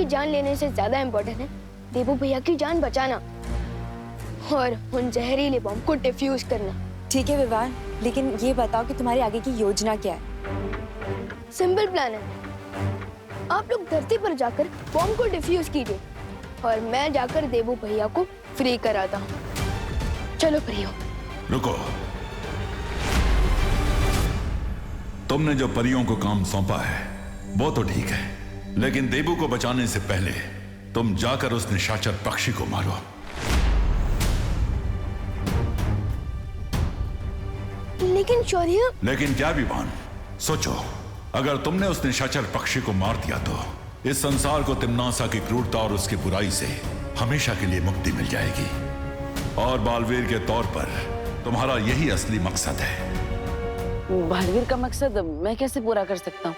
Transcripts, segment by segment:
की जान लेने से ज्यादा इम्पोर्टेंट है देबू भैया की जान बचाना और उन जहरीले बम को डिफ्यूज करना। ठीक है विवान, लेकिन ये बताओ कि तुम्हारी आगे की योजना क्या है? सिंपल प्लान है। आप लोग धरती पर जाकर बम को डिफ्यूज कीजिए और मैं जाकर देबू भैया को फ्री कराता हूँ। चलो फ्री हो। रुको, तुमने जो परियों को काम सौंपा है वो तो ठीक है, लेकिन देबू को बचाने से पहले तुम जाकर उस निशाचर पक्षी को मारो। लेकिन शौर्य। लेकिन क्या विवान? सोचो, अगर तुमने उस निशाचर पक्षी को मार दिया तो इस संसार को तिम्नासा की क्रूरता और उसकी बुराई से हमेशा के लिए मुक्ति मिल जाएगी। और बालवीर के तौर पर तुम्हारा यही असली मकसद है। बालवीर का मकसद मैं कैसे पूरा कर सकता हूँ?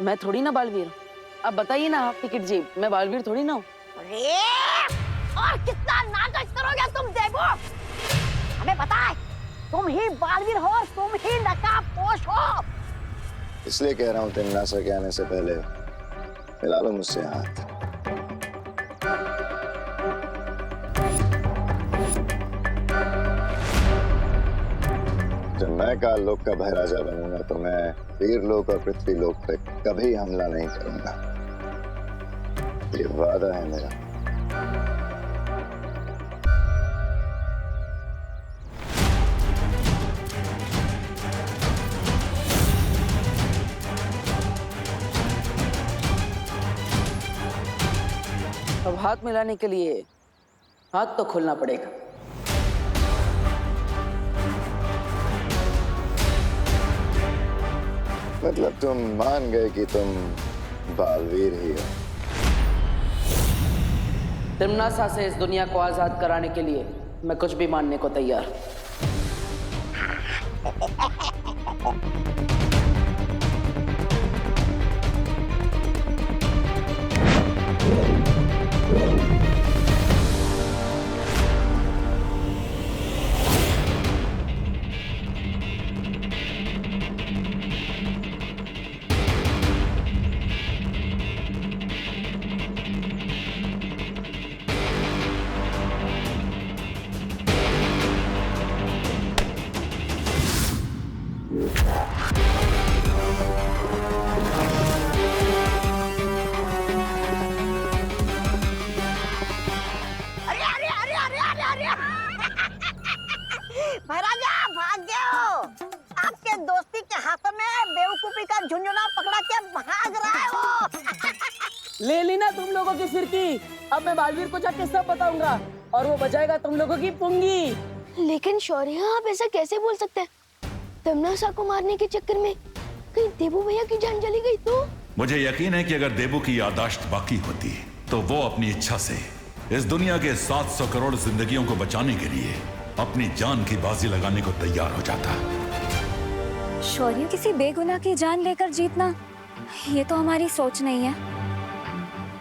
मैं थोड़ी ना बालवीर हूँ। अब बताइए ना आप टिकट जी, मैं बालवीर थोड़ी ना हूँ। और कितना नाटक करोगे तुम देबू? हमें पता है तुम ही बालवीर हो, तुम ही नकाबपोश हो। इसलिए कह रहा हूँ तिम्नासा के आने से पहले मिला लो मुझसे हाथ। जब मैं काल लोक का भयराजा बनूंगा तो मैं वीर लोक और पृथ्वी लोक पे कभी हमला नहीं करूंगा। ये वादा है मेरा। अब हाथ मिलाने के लिए हाथ तो खोलना पड़ेगा। मतलब तुम मान गए कि तुम बालवीर ही हो? तिम्नासा से इस दुनिया को आजाद कराने के लिए मैं कुछ भी मानने को तैयार। महाराजा भाग गए हो। आपके दोस्ती के हाथों में बेवकूफी का झुंझुना पकड़ा के भाग रहा है वो। ले ली ना तुम लोगों की फिरकी। अब मैं बालवीर को जाके सब बताऊंगा और वो बजाएगा तुम लोगों की पुंगी। लेकिन शौर्य, आप ऐसा कैसे बोल सकते हैं? तिम्नासा को मारने के चक्कर में कहीं देबू भैया की जान चली गई तो? मुझे यकीन है कि अगर देबू की याददाश्त बाकी होती तो वो अपनी इच्छा से इस दुनिया के 700 करोड़ जिंदगियों को बचाने के लिए अपनी जान की बाजी लगाने को तैयार हो जाता। शौर्य, किसी बेगुनाह की जान लेकर जीतना ये तो हमारी सोच नहीं है,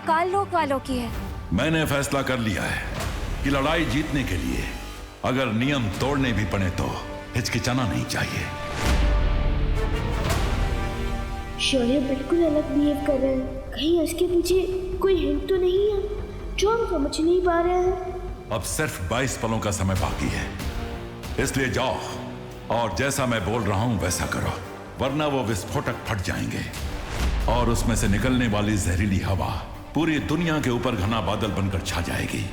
काल लोक वालों की है। मैंने फैसला कर लिया है कि लड़ाई जीतने के लिए अगर नियम तोड़ने भी पड़े तो हिचकिचाना नहीं चाहिए। शौर्य बिल्कुल अलग बिहेव कर रहे हैं। कहीं इसके पीछे कोई हिंट तो नहीं है जो हम समझ नहीं पा रहे हैं? अब सिर्फ 22 पलों का समय बाकी है, इसलिए जाओ और जैसा मैं बोल रहा हूं वैसा करो, वरना वो विस्फोटक फट जाएंगे और उसमें से निकलने वाली जहरीली हवा पूरी दुनिया के ऊपर घना बादल बनकर छा जाएगी।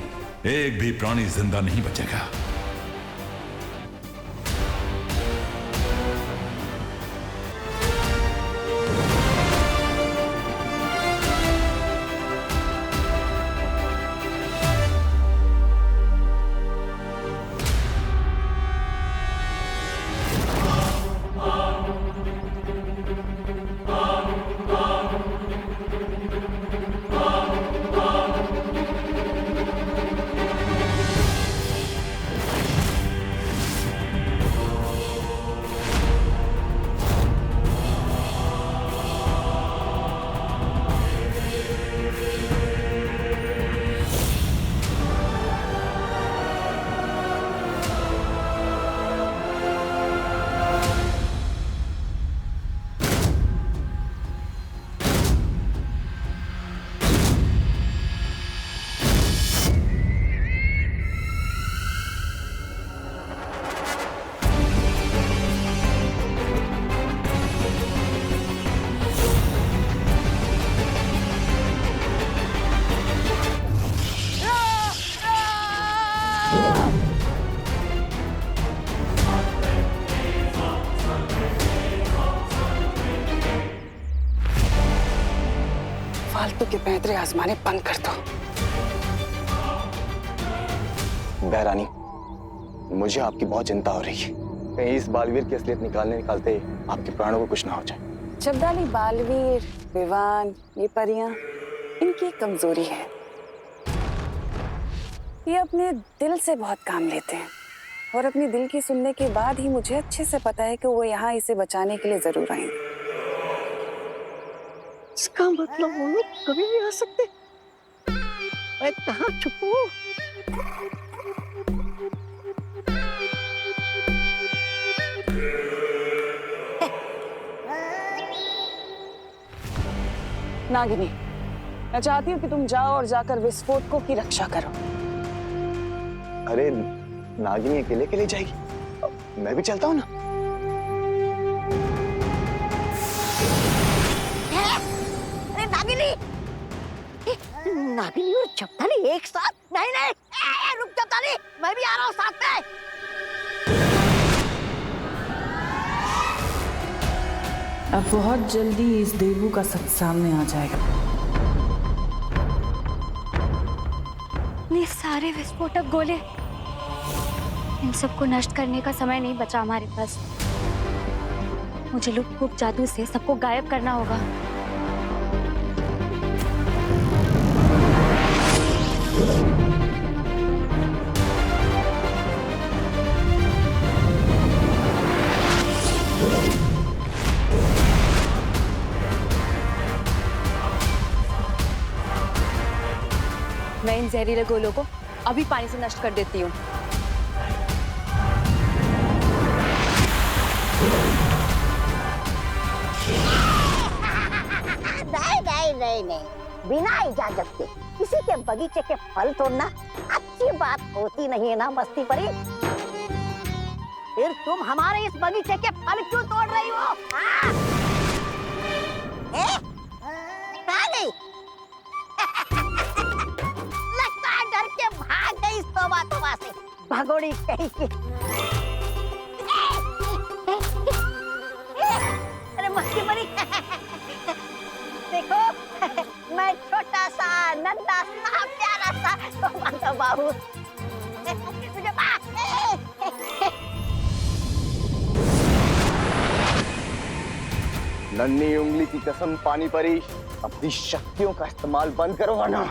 एक भी प्राणी जिंदा नहीं बचेगा। के पैंतरे आजमाने बंद कर दो। बहरानी, मुझे आपकी बहुत चिंता हो रही है। कहीं इस बालवीर की असलियत निकालते ही आपके प्राणों को कुछ ना हो जाए। शब्दाली, बालवीर, विवान, ये परियां, इनकी एक कमजोरी है। ये अपने दिल से बहुत काम लेते हैं और अपने दिल की सुनने के बाद ही मुझे अच्छे से पता है कि वो यहाँ इसे बचाने के लिए जरूर आएंगे। इसका मतलब वो लोग कभी भी आ सकते। मैं कहाँ छुपू? नागिनी, मैं चाहती हूँ कि तुम जाओ और जाकर विस्फोटकों की रक्षा करो। अरे नागिनी अकेले के लिए जाएगी, मैं भी चलता हूँ ना। अरे नागिनी, नागिनी और चपताली एक साथ? नहीं नहीं, रुक चपताली, मैं भी आ रहा हूँ साथ में। अब बहुत जल्दी इस देवू का सच सामने आ जाएगा। ये सारे विस्फोटक गोले, इन सबको नष्ट करने का समय नहीं बचा हमारे पास। मुझे लुक जादू से सबको गायब करना होगा। मैं इन जहरीले गोलों को अभी पानी से नष्ट कर देती हूँ। नहीं, बिना इजाजत के किसी के बगीचे के फल तोड़ना अच्छी बात होती नहीं है ना मस्ती परी। फिर तुम हमारे इस बगीचे के फल क्यों तोड़ रही हो? कहाँ गई? लगता है डर के भाग गई तोबा से, भगोड़ी कहीं की। अरे मस्ती परी, देखो मैं छोटा सा नन्हा सा प्यारा सा बाबू, मुझे नन्ही उंगली की कसम पानी परी, अपनी शक्तियों का इस्तेमाल बंद करो वरना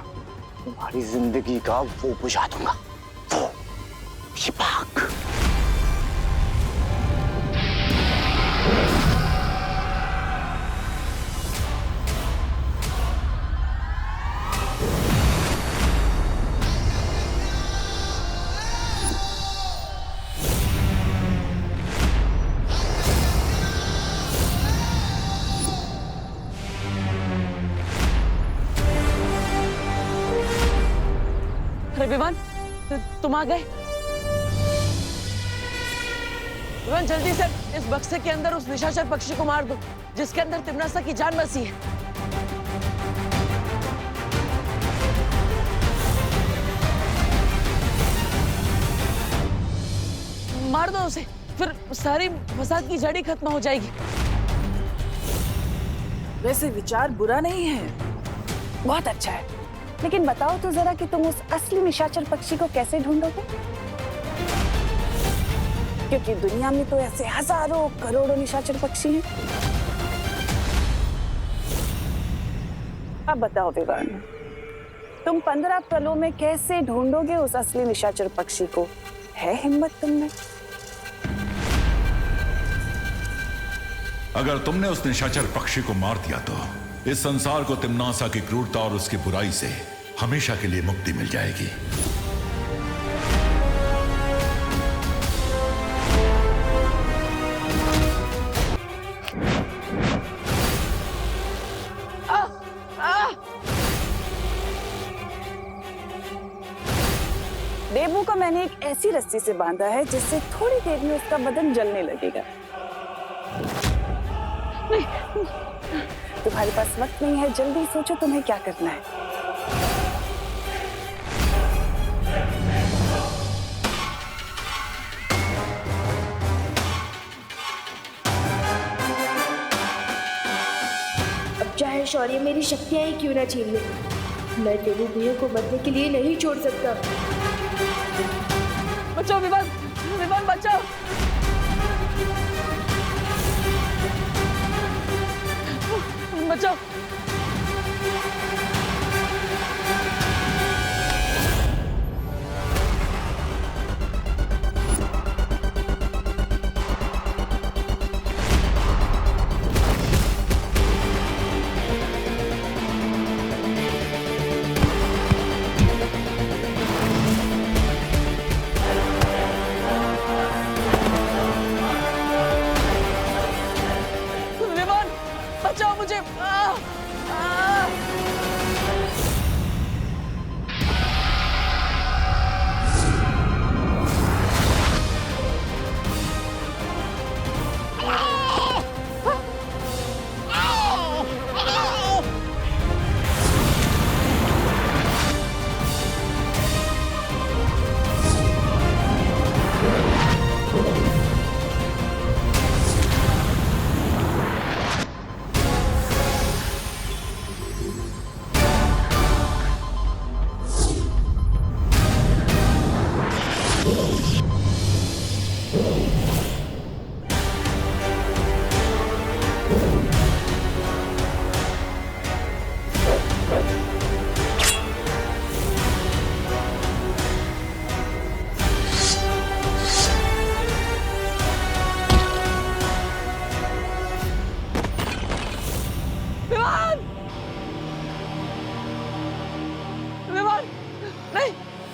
तुम्हारी जिंदगी का वो बुझा दूंगा, वो शिपाक। विवान, तुम आ गए? विवान, जल्दी से इस बक्से के अंदर उस निशाचर पक्षी को मार दो जिसके अंदर तिमनासा की जान बसी है। मार दो उसे, फिर सारी फसाद की जड़ी खत्म हो जाएगी। वैसे विचार बुरा नहीं है, बहुत अच्छा है, लेकिन बताओ तो जरा कि तुम उस असली निशाचर पक्षी को कैसे ढूंढोगे? क्योंकि दुनिया में तो ऐसे हजारों करोड़ों निशाचर पक्षी हैं। अब बताओ विवान, तुम 15 पलों में कैसे ढूंढोगे उस असली निशाचर पक्षी को? है हिम्मत तुम में? अगर तुमने उस निशाचर पक्षी को मार दिया तो इस संसार को तिमनासा की क्रूरता और उसकी बुराई से हमेशा के लिए मुक्ति मिल जाएगी। देवू को मैंने एक ऐसी रस्सी से बांधा है जिससे थोड़ी देर में उसका बदन जलने लगेगा। तुम्हारे पास वक्त नहीं है, जल्दी सोचो तुम्हें क्या करना है। चाहे शौर्य मेरी शक्तियां ही क्यों ना छीन ले, मैं देवू भैया को मरने के लिए नहीं छोड़ सकता। बचाओ विवान, विवान बचाओ। बचाओ। विवान बचाओ मुझे।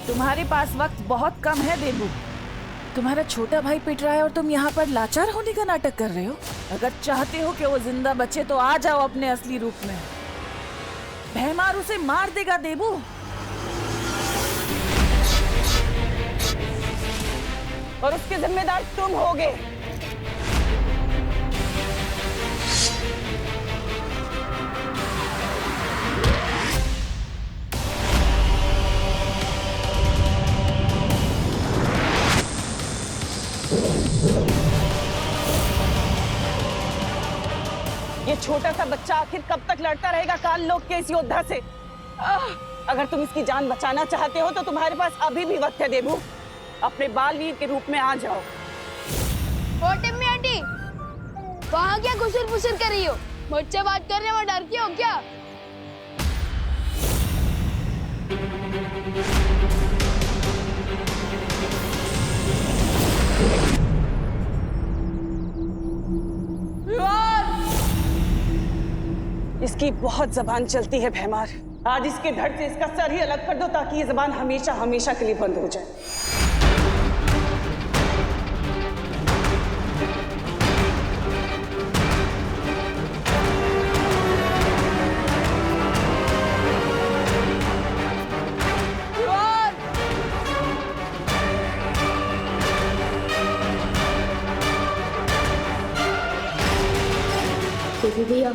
तुम्हारे पास वक्त बहुत कम है देबू। तुम्हारा छोटा भाई पिट रहा है और तुम यहाँ पर लाचार होने का नाटक कर रहे हो। अगर चाहते हो कि वो जिंदा बचे तो आ जाओ अपने असली रूप में। भैमार उसे मार देगा देबू। और उसके जिम्मेदार तुम होगे। ये छोटा सा बच्चा आखिर कब तक लड़ता रहेगा काल लोक के इस योद्धा से? अगर तुम इसकी जान बचाना चाहते हो तो तुम्हारे पास अभी भी वक्त है देबू। अपने बालवीर के रूप में आ जाओ। टिम्मी आंटी, वहाँ क्या घुसर फुसर कर रही हो? मुझसे बात करने में डरती हो क्या? इसकी बहुत जबान चलती है भैमार। आज इसके धड़ से इसका सर ही अलग कर दो ताकि ये जबान हमेशा हमेशा के लिए बंद हो जाए। देवी भैया,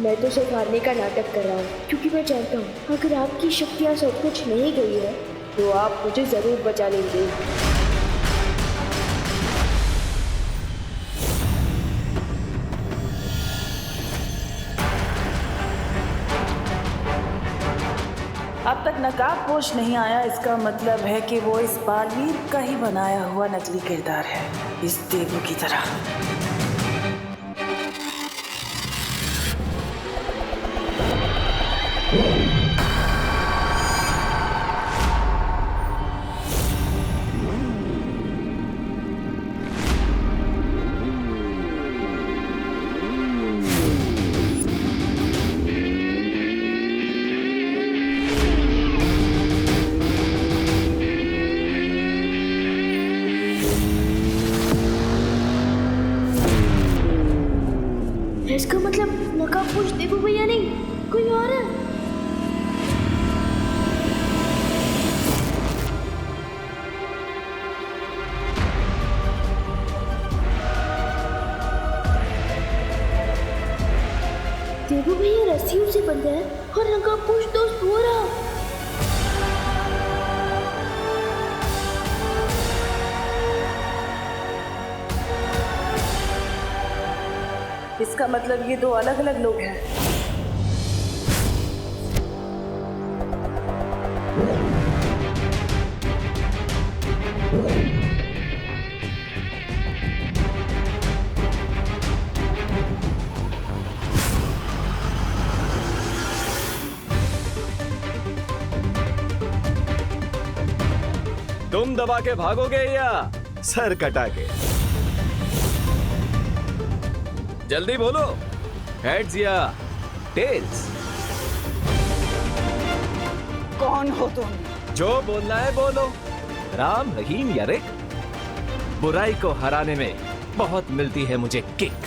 मैं तो सिर्फ हारने का नाटक कर रहा हूँ, क्योंकि मैं जानता हूँ अगर आपकी शक्तियाँ सब कुछ नहीं गई है तो आप मुझे जरूर बचा लेंगे। अब तक नकाबपोश नहीं आया, इसका मतलब है कि वो इस बालवीर का ही बनाया हुआ नकली किरदार है, इस देवू की तरह। इसका मतलब नकाबपोश देवू भैया नहीं, कोई और है। देवू भैया रस्सियों से बंधा है और नकाबपोश दोस्त हो रहा। इसका मतलब ये दो अलग अलग लोग हैं। तुम दबा के भागोगे या सर कटा के? जल्दी बोलो, हेड्स या टेल्स? कौन हो तुम? जो बोलना है बोलो। राम, रहीम या रिक? बुराई को हराने में बहुत मिलती है मुझे किक।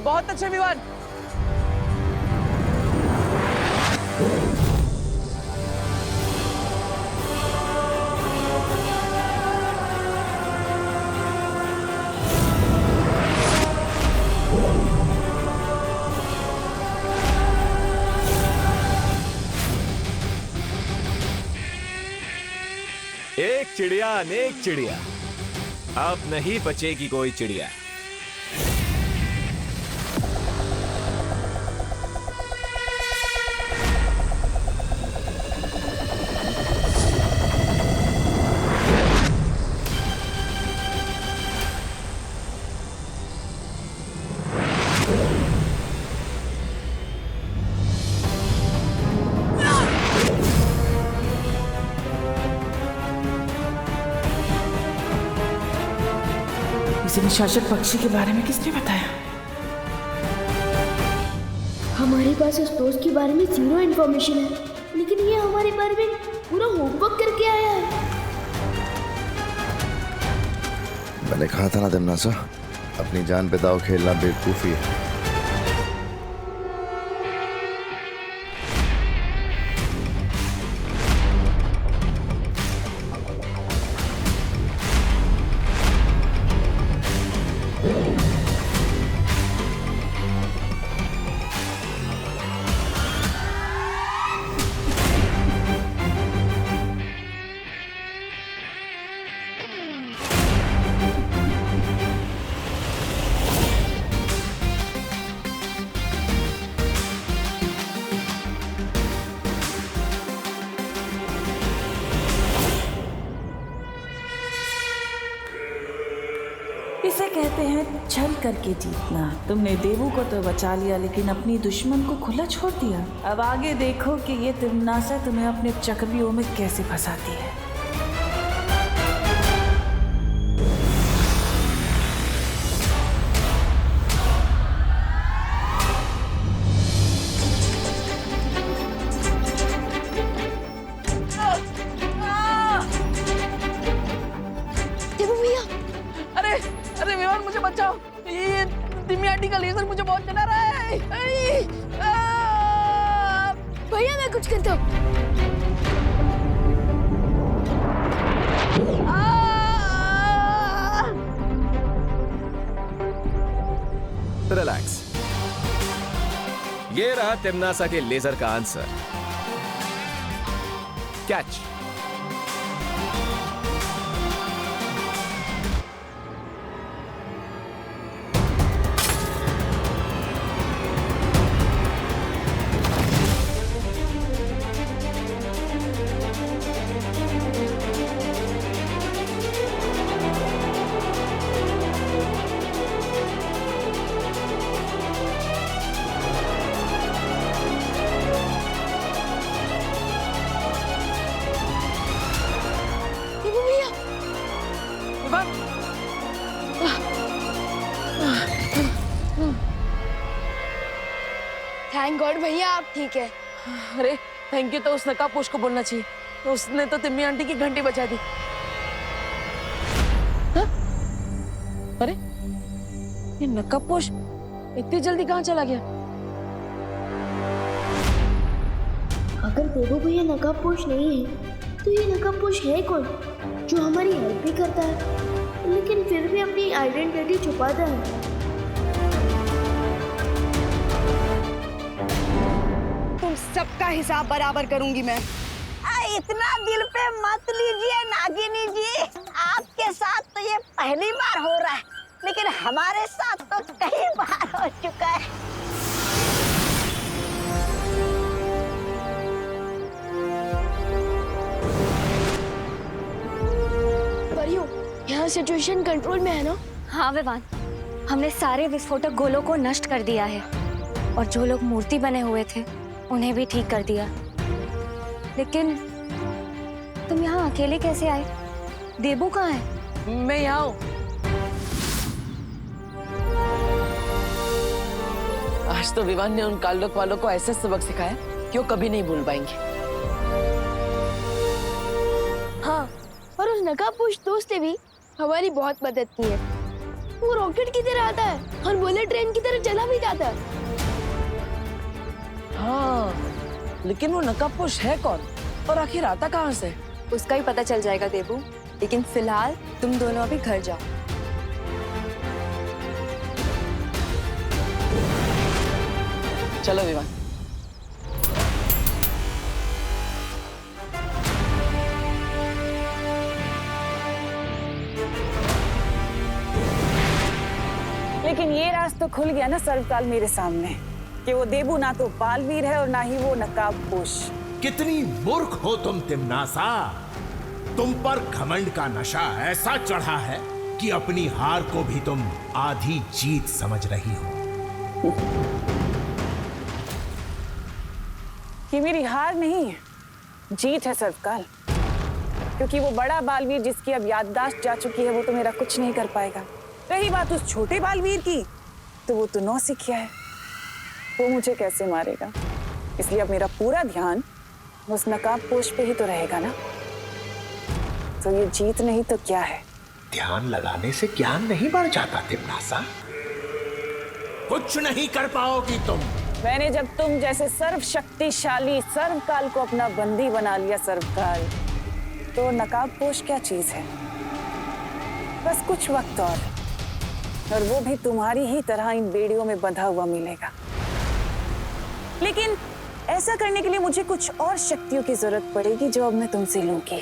बहुत अच्छे विवान। एक चिड़िया अनेक चिड़िया, अब नहीं बचेगी कोई चिड़िया। इसे निशाचर पक्षी के बारे में किसने बताया? हमारे पास उस दोस्त के बारे में 0 इन्फॉर्मेशन है, लेकिन ये हमारे बारे में पूरा होमवर्क करके आया है। मैंने कहा था ना दिमनासा, अपनी जान पे दाव खेलना बेवकूफी है। इसे कहते हैं छल करके जीतना। तुमने देवू को तो बचा लिया, लेकिन अपनी दुश्मन को खुला छोड़ दिया। अब आगे देखो कि ये तिमनासा तुम्हें अपने चक्रव्यूह में कैसे फंसाती है। अरे विवान, मुझे बचाओ, ये दिम्याटी का लेजर मुझे बहुत जला रहा है। भैया मैं कुछ करता हूँ। रिलैक्स, ये रहा तिमनासा के लेजर का आंसर। कैच। थैंक गॉड भैया आप ठीक है। अरे थैंक यू तो उस नकाबपोश को बोलना चाहिए, उसने तो तिम्मी आंटी की घंटी बजा दी। हाँ? अरे ये नकाबपोश इतनी जल्दी कहाँ चला गया? अगर देवू भैया नकाबपोश नहीं है तो ये नकाबपोश है कौन जो हमारी हेल्प भी करता है लेकिन फिर भी अपनी आइडेंटिटी छुपाता है? तुम सबका हिसाब बराबर करूंगी मैं। इतना दिल पे मत लीजिए नागिनी जी, आपके साथ तो ये पहली बार हो रहा है, लेकिन हमारे साथ तो कई बार हो चुका है। परियों, यहाँ सिचुएशन कंट्रोल में है ना? हाँ विवान, हमने सारे विस्फोटक गोलों को नष्ट कर दिया है और जो लोग मूर्ति बने हुए थे उन्हें भी ठीक कर दिया। लेकिन तुम यहाँ अकेले कैसे आए? देबू कहाँ है? मैं यहाँ हूँ। आज तो विवान ने उन काल्लोक वालों को ऐसे सबक सिखाया कि वो कभी नहीं भूल पाएंगे। हाँ, और उस नकाबपोश दोस्त ने भी हमारी बहुत मदद की है। वो रॉकेट की तरह आता है और बुलेट ट्रेन की तरह चला भी जाता है। हाँ, लेकिन वो नकाबपोश है कौन और आखिर आता कहाँ से? उसका ही पता चल जाएगा देबू, लेकिन फिलहाल तुम दोनों अभी घर जाओ। चलो विवान। लेकिन ये राज तो खुल गया ना सर्वकाल मेरे सामने कि वो देबू ना तो बालवीर है और ना ही वो नकाबपोश। कितनी मूर्ख हो तुम तिम्नासा। तुम पर घमंड का नशा ऐसा चढ़ा है कि अपनी हार को भी तुम आधी जीत समझ रही हो। ये मेरी हार नहीं है, जीत है सर्वकाल, क्योंकि वो बड़ा बालवीर जिसकी अब याददाश्त जा चुकी है वो तो मेरा कुछ नहीं कर पाएगा। रही बात उस छोटे बालवीर की, तो वो तो नौसिखिया है, वो मुझे कैसे मारेगा। इसलिए अब मेरा पूरा ध्यान उस नकाबपोश पे ही तो रहेगा ना। तो ये जीत नहीं तो क्या है? ध्यान लगाने से ज्ञान नहीं बढ़ जाता तिम्नासा। कुछ नहीं कर पाओगी तुम। मैंने जब तुम जैसे सर्वशक्तिशाली सर्वकाल को अपना बंदी बना लिया सर्वकाल, तो नकाबपोश क्या चीज है? बस कुछ वक्त और वो भी तुम्हारी ही तरह इन बेड़ियों में बंधा हुआ मिलेगा। लेकिन ऐसा करने के लिए मुझे कुछ और शक्तियों की जरूरत पड़ेगी जो अब मैं तुमसे लूंगी।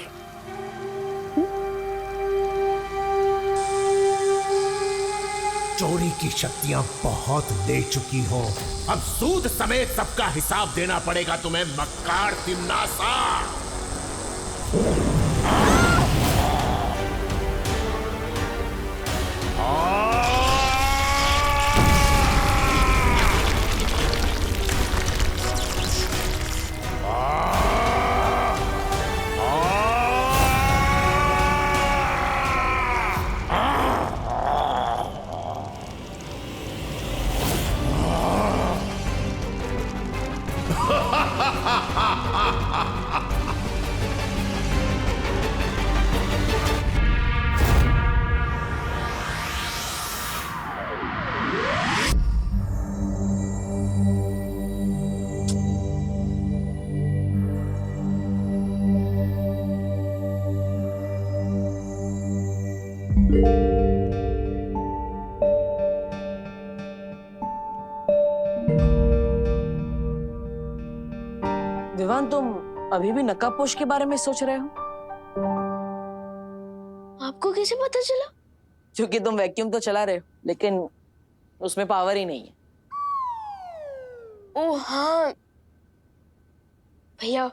चोरी की शक्तियां बहुत ले चुकी हो, अब सूद समेत सबका हिसाब देना पड़ेगा तुम्हें मक्कार तिम्नासा। विवान, तुम अभी भी नकाबपोश के बारे में सोच रहे हो? आपको कैसे पता चला? क्योंकि तुम वैक्यूम तो चला रहे हो, लेकिन उसमें पावर ही नहीं है। ओह हाँ भैया,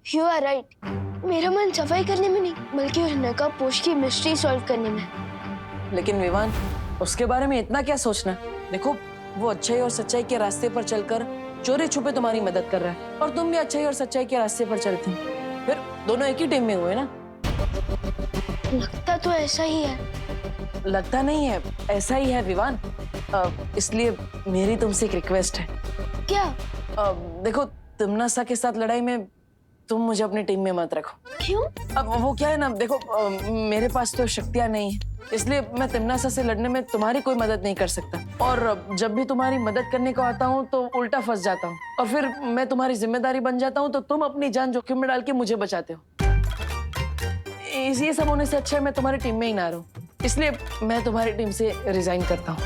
यू आर राइट। मेरा मन सफाई करने में नहीं बल्कि उस नकाबपोश की मिस्ट्री सॉल्व करने में। लेकिन विवान, उसके बारे में इतना क्या सोचना? देखो, वो अच्छाई और सच्चाई के रास्ते पर चलकर चोरी छुपे तुम्हारी मदद कर रहा है और तुम भी अच्छाई और सच्चाई के रास्ते पर चलते हो। फिर दोनों एक ही टीम में हुए ना। लगता तो ऐसा ही है। लगता नहीं है, ऐसा ही है विवान। इसलिए मेरी तुमसे एक रिक्वेस्ट है। क्या? देखो तिमनासा के साथ लड़ाई में तुम मुझे अपनी टीम में मत रखो। क्यों? अब वो क्या है ना, देखो मेरे पास तो शक्तियां नहीं है, इसलिए मैं तिमनासा से लड़ने में तुम्हारी कोई मदद नहीं कर सकता। और जब भी तुम्हारी मदद करने को आता हूँ तो उल्टा फंस जाता हूँ, और फिर मैं तुम्हारी जिम्मेदारी बन जाता हूँ तो तुम अपनी जान जोखिम में डाल के मुझे बचाते हो। ये सब होने से अच्छा है मैं तुम्हारी टीम में ही ना रहूं, इसलिए मैं तुम्हारी टीम से रिजाइन करता हूँ।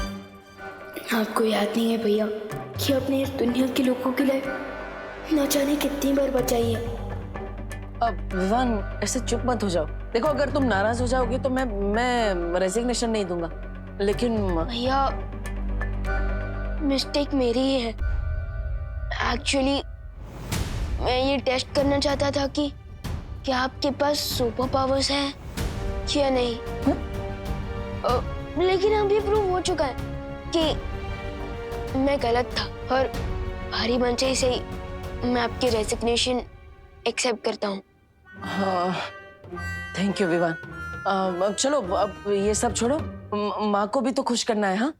आपको याद नहीं है भैया कि आपने इस दुनिया के लोगों के लिए न जाने कितनी बार बचाई है। अब विवान ऐसे चुप मत हो जाओ। देखो अगर तुम नाराज हो जाओगे तो मैं रेजिग्नेशन नहीं दूंगा, लेकिन भैया मिस्टेक मेरी ही है। एक्चुअली मैं ये टेस्ट करना चाहता था कि क्या आपके पास सुपर पावर्स हैं या नहीं। लेकिन अब ये प्रूव हो चुका है कि मैं गलत था, और भारी मंचे से ही मैं आपकी रेजिग्नेशन एक्सेप्ट करता हूँ। हाँ, थैंक यू विवान। अब चलो, अब ये सब छोड़ो, माँ को भी तो खुश करना है। हाँ,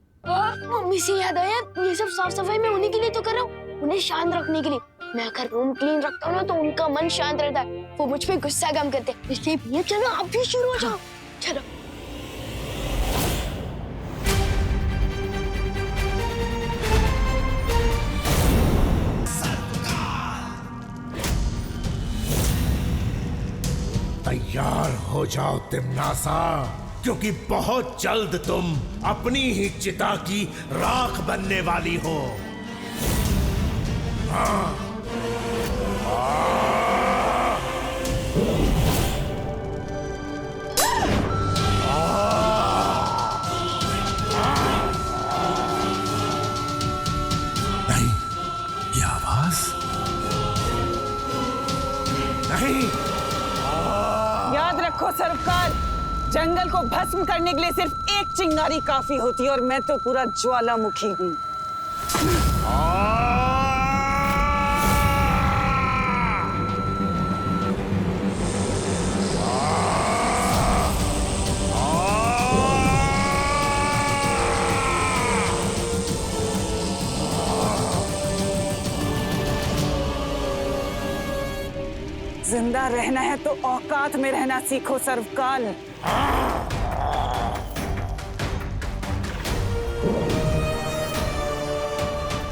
मम्मी से याद आया, ये सब साफ सफाई में उन्हीं के लिए तो कर रहा हूँ, उन्हें शांत रखने के लिए। मैं अगर रूम क्लीन रखता हूँ ना तो उनका मन शांत रहता है, वो मुझ पे गुस्सा कम करते हैं। इसलिए भैया चलो आप भी शुरू हो जाओ। चलो। तैयार हो जाओ तिमनासा, क्योंकि बहुत जल्द तुम अपनी ही चिता की राख बनने वाली हो। हाँ। नहीं, ये आवाज नहीं। याद रखो सर्वकाल, जंगल को भस्म करने के लिए सिर्फ एक चिंगारी काफी होती है, और मैं तो पूरा ज्वालामुखी हूँ। जिंदा रहना है तो औकात में रहना सीखो सर्वकाल।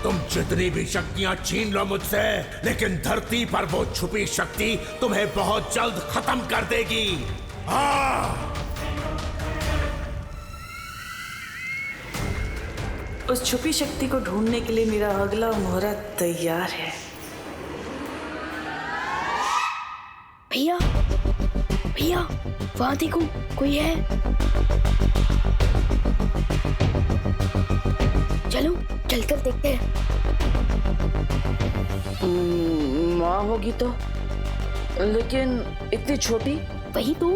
तुम जितनी भी शक्तियां छीन लो मुझसे, लेकिन धरती पर वो छुपी शक्ति तुम्हें बहुत जल्द खत्म कर देगी। हाँ। उस छुपी शक्ति को ढूंढने के लिए मेरा अगला मुहूर्त तैयार है। भैया भैया वहां देखो, कोई है। चलो चलकर देखते हैं। माँ होगी तो, लेकिन इतनी छोटी। वही तो,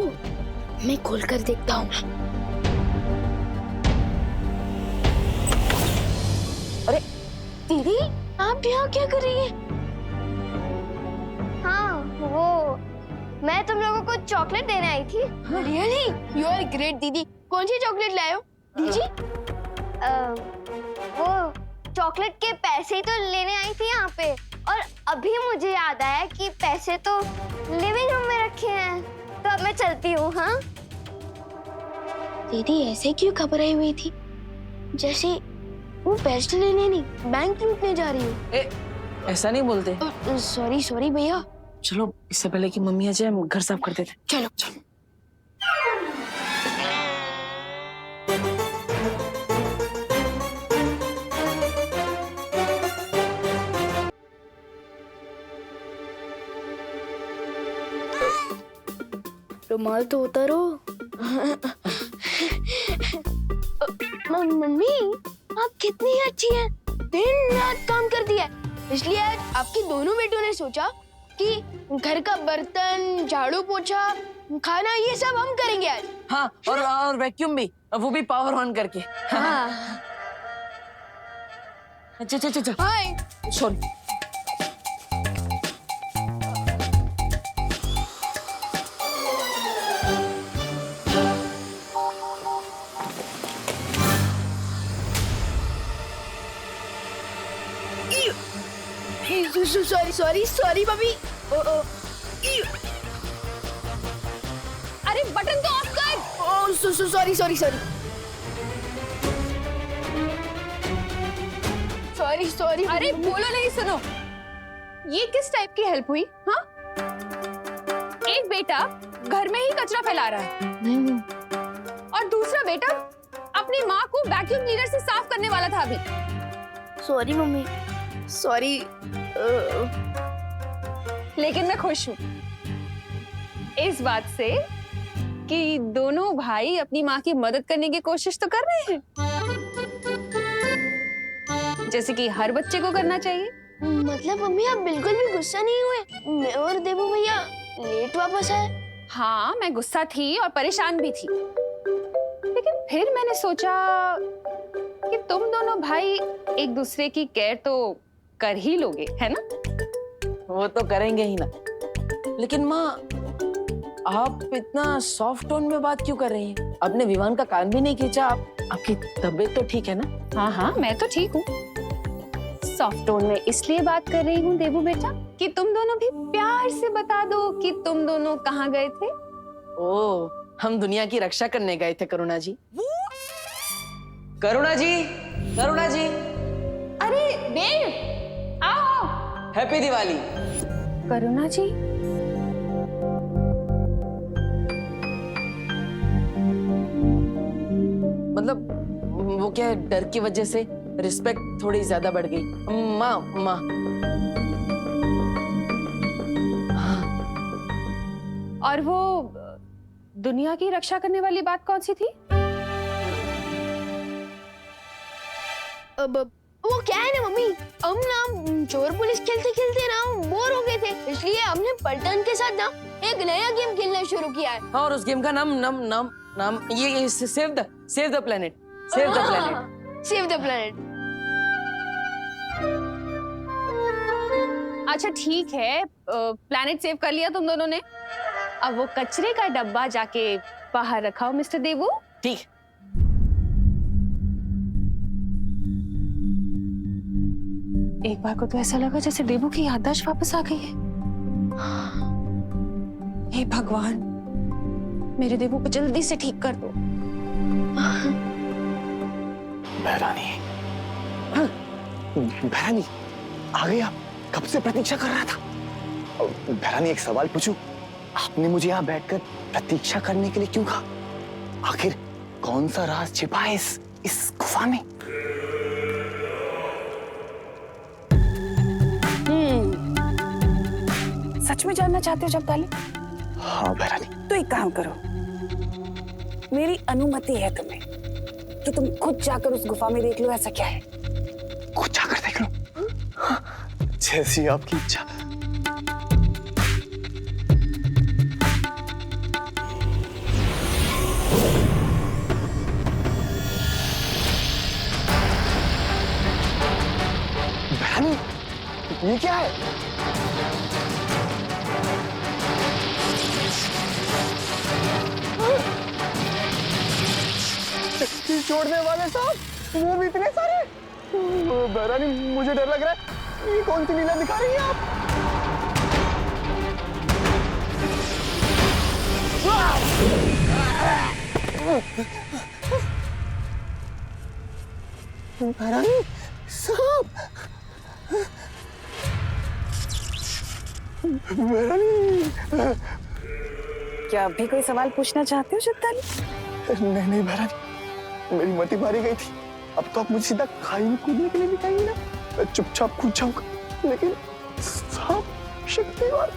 मैं खोलकर देखता हूँ। अरे दीदी, आप यहाँ क्या कर रही हैं? हाँ, वो मैं तुम लोगों को चॉकलेट देने आई थी। रियली? यू आर ग्रेट दीदी। कौन सी चॉकलेट लाए हो दीदी? वो चॉकलेट के पैसे ही तो लेने आई थी यहाँ पे, और अभी मुझे याद आया कि पैसे तो लिविंग रूम में रखे हैं, तो अब मैं चलती हूँ। हाँ दीदी, ऐसे क्यों घबराई हुई थी, जैसे वो पैसे लेने नहीं बैंक लूटने जा रही हो। ऐसा नहीं बोलते। सॉरी सॉरी भैया। चलो, इससे पहले कि मम्मी आ जाए हम घर साफ कर देते। चलो चलो। रुमाल तो उतारो। मम्मी, आप कितनी अच्छी हैं। दिन रात काम करती है, इसलिए आज आपके दोनों बेटों ने सोचा कि घर का बर्तन, झाड़ू पोछा, खाना, ये सब हम करेंगे आज। हाँ, और वैक्यूम भी, वो भी पावर ऑन करके। हाँ। अच्छा। हाय। सॉरी। Sorry sorry mummy. अरे बटन तो ऑफ कर। Sorry sorry sorry sorry sorry. अरे बोलो नहीं, सुनो, ये किस टाइप की हेल्प हुई? हाँ, एक बेटा घर में ही कचरा फैला रहा है और दूसरा बेटा अपनी माँ को वैक्यूम क्लीनर से साफ करने वाला था अभी। Sorry mummy, sorry. लेकिन मैं खुश हूँ इस बात से कि दोनों भाई अपनी माँ की मदद करने की कोशिश तो कर रहे हैं, जैसे कि हर बच्चे को करना चाहिए। मतलब मम्मी आप बिल्कुल भी गुस्सा नहीं हुए? मैं और देवू भैया लेट वापस आए। हाँ, मैं गुस्सा थी और परेशान भी थी, लेकिन फिर मैंने सोचा कि तुम दोनों भाई एक दूसरे की केयर तो कर ही लोगे, है ना? वो तो करेंगे ही ना। लेकिन माँ, आप इतना सॉफ्ट टोन में बात क्यों कर रही हैं? आपने विवान का कान भी नहीं खींचा। आपकी तबीयत तो ठीक है ना? हाँ हाँ, मैं तो ठीक हूँ। सॉफ्ट टोन में इसलिए बात कर रही हूँ देवू बेटा कि तुम दोनों भी प्यार से बता दो कि तुम दोनों कहाँ गए थे। ओ, हम दुनिया की रक्षा करने गए थे करुणा जी। करुणा जी, करुणा जी। अरे देव, आओ। हैप्पी दिवाली। करुणा जी, मतलब वो क्या है, डर की वजह से रिस्पेक्ट थोड़ी ज्यादा बढ़ गई। माँ माँ। और वो दुनिया की रक्षा करने वाली बात कौन सी थी? अब वो क्या है ना मम्मी, हम ना चोर पुलिस खेलते खेलते ना बोर हो गए थे, इसलिए हमने पलटन के साथ ना एक नया गेम खेलना शुरू किया है। और उस गेम का नाम ये save the planet. Save the planet. Save the planet. अच्छा ठीक है, प्लेनेट सेव कर लिया तुम दोनों ने। अब वो कचरे का डब्बा जाके बाहर रखाओ मिस्टर देवू। ठीक। एक बार को तो ऐसा लगा जैसे देवू की याददाश्त वापस आ गई है। हे भगवान, मेरे देवू को जल्दी से ठीक कर दो। बहरानी, बहरानी आ गई आप? कब से प्रतीक्षा कर रहा था। बहरानी, एक सवाल पूछूं? आपने मुझे यहाँ बैठकर प्रतीक्षा करने के लिए क्यों कहा? आखिर कौन सा राज छिपा है इस गुफा में? सच में जानना चाहते हो जगदाली? हाँ बहरानी। तो एक काम करो, मेरी अनुमति है तुम्हें कि तुम खुद जाकर उस गुफा में देख लो ऐसा क्या है। खुद जाकर देख लो? जैसी आपकी इच्छा। बहरानी, ये क्या है? छोड़ने वाले साहब, वो भी इतने सारे। बहरानी, मुझे डर लग रहा है। ये कौन सी लीला दिखा रही है आप? बहरानी साहब, बहरानी। क्या अभी कोई सवाल पूछना चाहते हो जगदाली? नहीं बहरानी, मेरी मति मारी गई थी। अब तो आप मुझे सीधा खाई में कूदने के लिए दिखाएंगे ना, मैं चुपचाप कूद जाऊंगा। लेकिन साहब शक्तिवान।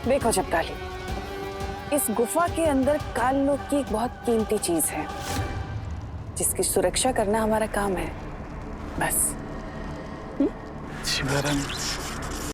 देखो जगदाली, इस गुफा के अंदर काल लोक की एक बहुत कीमती चीज है जिसकी सुरक्षा करना हमारा काम है, बस। जी बहरानी।